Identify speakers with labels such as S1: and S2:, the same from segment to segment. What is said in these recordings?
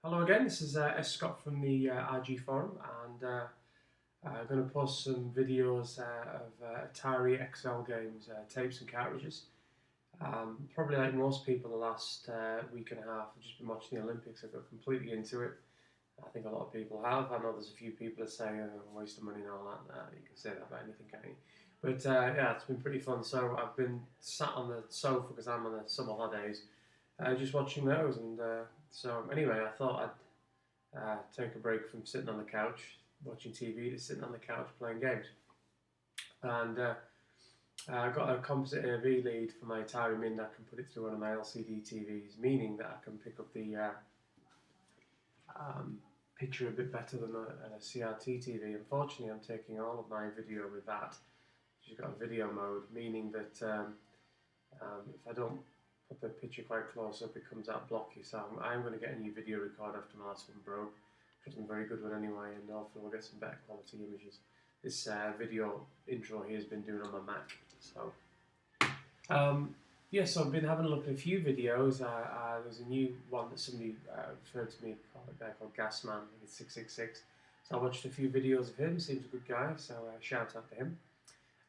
S1: Hello again, this is S. Scott from the RG forum, and I'm going to post some videos of Atari XL games, tapes and cartridges. Probably like most people the last week and a half, I've just been watching the Olympics. I got completely into it. I think a lot of people have. I know there's a few people that say waste of money and all that. You can say that about anything, can't you? But yeah, it's been pretty fun. So I've been sat on the sofa because I'm on the summer holidays, just watching those. And so anyway, I thought I'd take a break from sitting on the couch watching TV to sitting on the couch playing games. And I got a composite AV lead for my Atari Min that I can put it through one of my LCD TVs, meaning that I can pick up the picture a bit better than a CRT TV. Unfortunately, I'm taking all of my video with that. She's got a video mode, meaning that if I don't put the picture quite close up, it comes out blocky. So I'm going to get a new video recorder after my last one broke, which wasn't a very good one anyway, and hopefully we'll get some better quality images. This video intro here has been doing on my Mac. So yeah, so I've been having a look at a few videos. There's a new one that somebody referred to me, a guy called Gasman, I think it's 666. So I watched a few videos of him, seems a good guy, so shout out to him.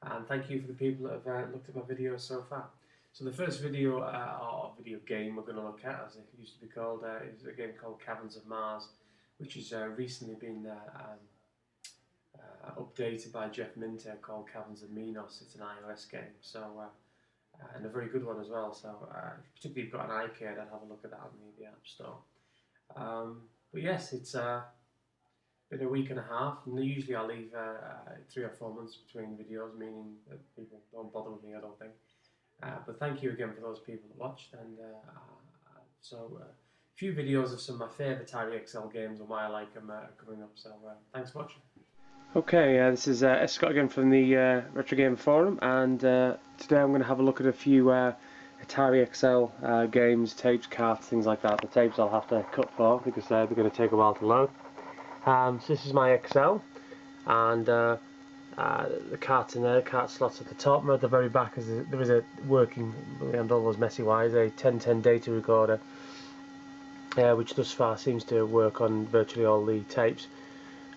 S1: And thank you for the people that have looked at my videos so far. So the first video, or video game we're going to look at, as it used to be called, is a game called Caverns of Mars, which has recently been updated by Jeff Minter, called Caverns of Minos. It's an iOS game, so and a very good one as well. So particularly if you've got an iPad, I'd have a look at that on the App Store. But yes, it's been a week and a half, and usually I leave 3 or 4 months between videos, meaning that people don't bother with me, I don't think. But thank you again for those people that watched, and so a few videos of some of my favourite Atari XL games and why I like them coming up, so thanks for watching. Okay, this is S. Scott again from the Retro Game Forum, and today I'm going to have a look at a few Atari XL games, tapes, carts, things like that. The tapes I'll have to cut for because they're going to take a while to load. So this is my XL, and the cart's in there, cart slots at the top, and at the very back there is a working, and all those messy wires, a 1010 data recorder, which thus far seems to work on virtually all the tapes.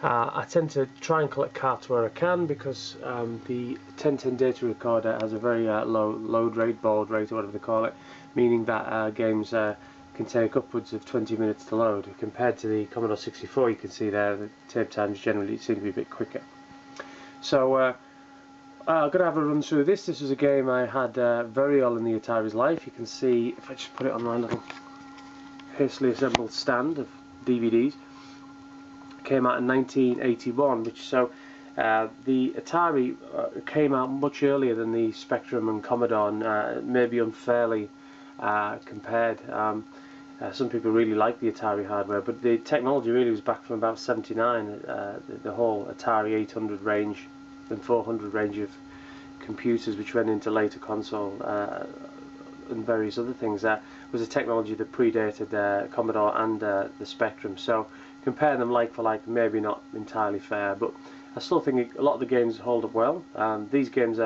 S1: I tend to try and collect carts where I can because the 1010 data recorder has a very low load rate, baud rate, or whatever they call it, meaning that games can take upwards of 20 minutes to load. Compared to the Commodore 64, you can see there the tape times generally seem to be a bit quicker. So I'm going to have a run through this. This was a game I had very early in the Atari's life. You can see, if I just put it on my little hastily assembled stand of DVDs, came out in 1981, which the Atari came out much earlier than the Spectrum and Commodore, and maybe unfairly compared. Some people really like the Atari hardware, but the technology really was back from about 79. The whole Atari 800 range and 400 range of computers, which went into later console and various other things, was a technology that predated Commodore and the Spectrum. So compare them like for like, maybe not entirely fair, but I still think a lot of the games hold up well. These games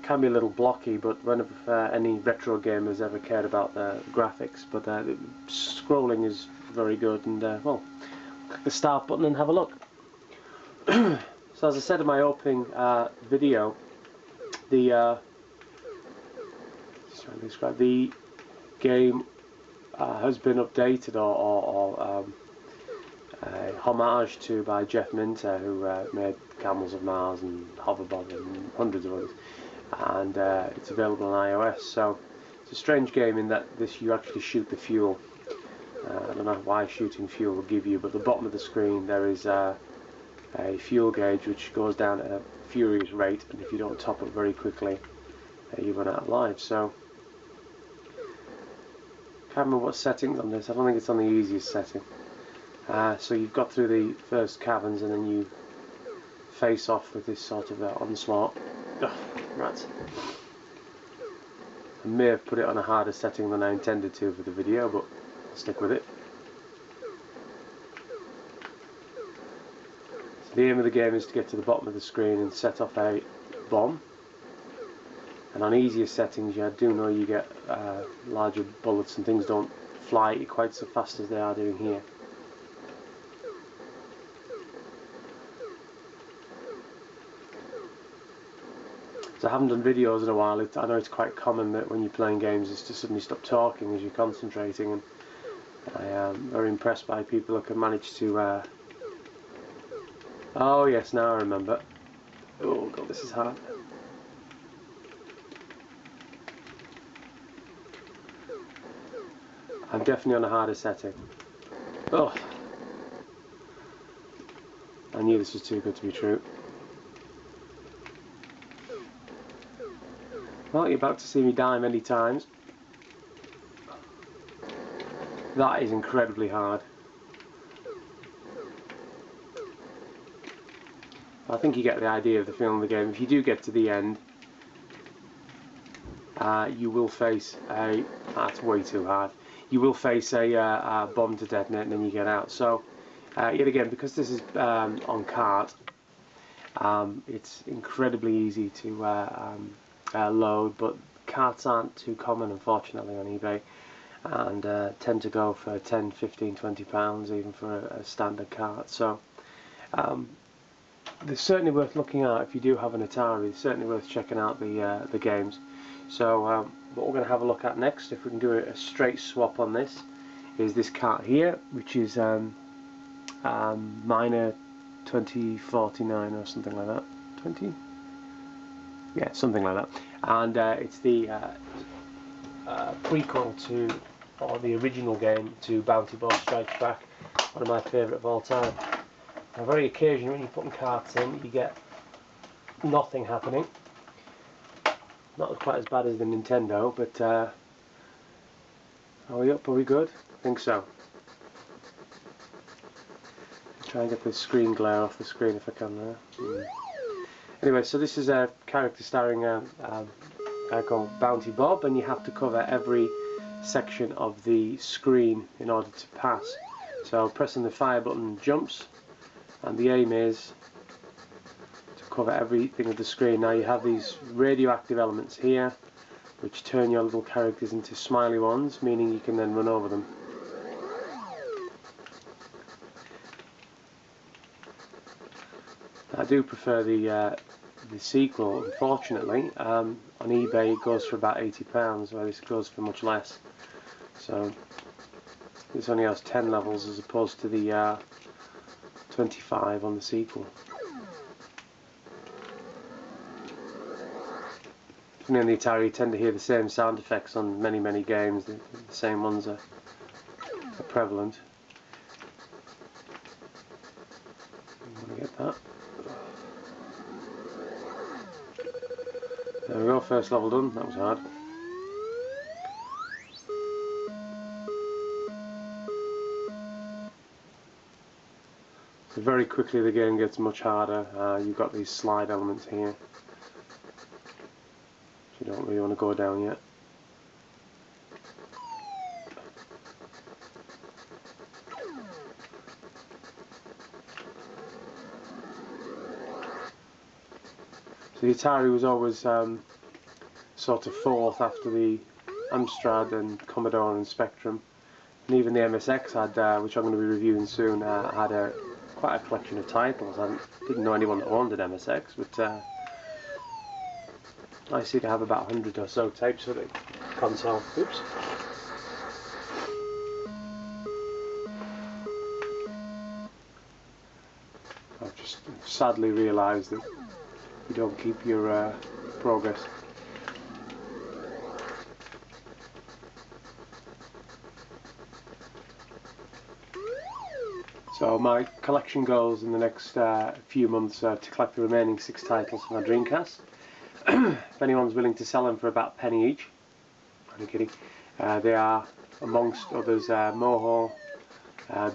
S1: can be a little blocky, but whenever any retro gamers ever cared about the graphics, but the scrolling is very good, and well, click the start button and have a look. So as I said in my opening video, the just trying to describe, the game has been updated or homage to by Jeff Minter, who made Camels of Mars and Hoverbob and hundreds of others, and it's available on iOS. So it's a strange game in that you actually shoot the fuel. I don't know why shooting fuel will give you, but at the bottom of the screen there is a fuel gauge which goes down at a furious rate, and if you don't top it very quickly, you run out of lives. So can't remember what settings on this. I don't think it's on the easiest setting. So you've got through the first caverns, and then you face off with this sort of onslaught. Ugh, rats. I may have put it on a harder setting than I intended to for the video, but I'll stick with it. So the aim of the game is to get to the bottom of the screen and set off a bomb. And on easier settings, you do know you get larger bullets and things don't fly quite so fast as they are doing here. So I haven't done videos in a while. I know it's quite common that when you're playing games is to suddenly stop talking as you're concentrating, and I am very impressed by people who can manage to oh yes, now I remember. Oh god, this is hard. I'm definitely on a harder setting. Oh, I knew this was too good to be true. Well, you're about to see me die many times. That is incredibly hard. I think you get the idea of the feeling of the game. If you do get to the end, you will face a... that's way too hard. You will face a bomb to detonate and then you get out. So, yet again, because this is on cart, it's incredibly easy to load, but carts aren't too common, unfortunately, on eBay, and tend to go for 10, 15, 20 pounds even for a standard cart. So they're certainly worth looking at if you do have an Atari. It's certainly worth checking out the games. So what we're going to have a look at next, if we can do a straight swap on this, is this cart here, which is Miner 2049 or something like that. 20? Yeah, something like that. And it's the prequel to, or the original game to Bounty Boss Strikes Back, one of my favourite of all time. Now, very occasionally when you're putting carts in, you get nothing happening. Not quite as bad as the Nintendo, but are we up? Are we good? I think so. Try and get the screen glare off the screen if I can there. Anyway, so this is a character starring a guy called Bounty Bob, and you have to cover every section of the screen in order to pass. So pressing the fire button jumps, and the aim is to cover everything of the screen. Now you have these radioactive elements here which turn your little characters into smiley ones, meaning you can then run over them. I do prefer the sequel, unfortunately. On eBay it goes for about £80, where this goes for much less. So this only has 10 levels as opposed to the 25 on the sequel. And in the Atari you tend to hear the same sound effects on many games. The same ones are prevalent. I want to get that. There we go, first level done. That was hard. So very quickly the game gets much harder. You've got these slide elements here. You don't really want to go down yet. So the Atari was always sort of fourth after the Amstrad and Commodore and Spectrum, and even the MSX had, which I'm going to be reviewing soon, had quite a collection of titles. I didn't know anyone that owned an MSX, but I seem to have about 100 or so tapes of the console. Oops. I've just sadly realised that you don't keep your progress. So my collection goals in the next few months are to collect the remaining 6 titles for my Dreamcast. If anyone's willing to sell them for about a penny each, I'm kidding. They are, amongst others, Moho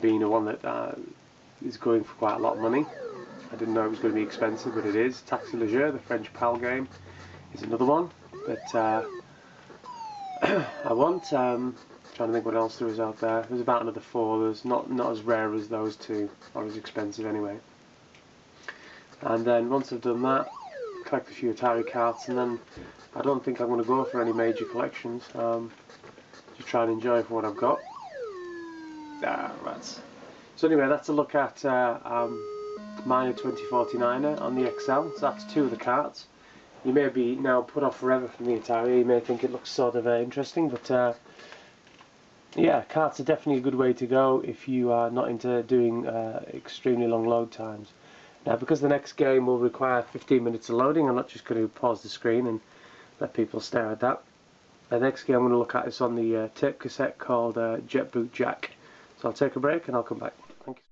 S1: being the one that is going for quite a lot of money. I didn't know it was going to be expensive, but it is. Taxi Leger, the French PAL game, is another one that I want. Trying to think what else there is out there. There's about another 4. There's not as rare as those 2, or as expensive anyway. And then once I've done that, collect a few Atari carts, and then I don't think I'm going to go for any major collections. Just try and enjoy for what I've got. Right. So anyway, that's a look at my 2049er on the XL. So that's two of the carts. You may be now put off forever from the Atari. You may think it looks sort of interesting, but yeah, carts are definitely a good way to go if you are not into doing extremely long load times. Now, because the next game will require 15 minutes of loading, I'm not just going to pause the screen and let people stare at that. The next game I'm going to look at is on the tape cassette called Jet Boot Jack. So I'll take a break and I'll come back. Thank you.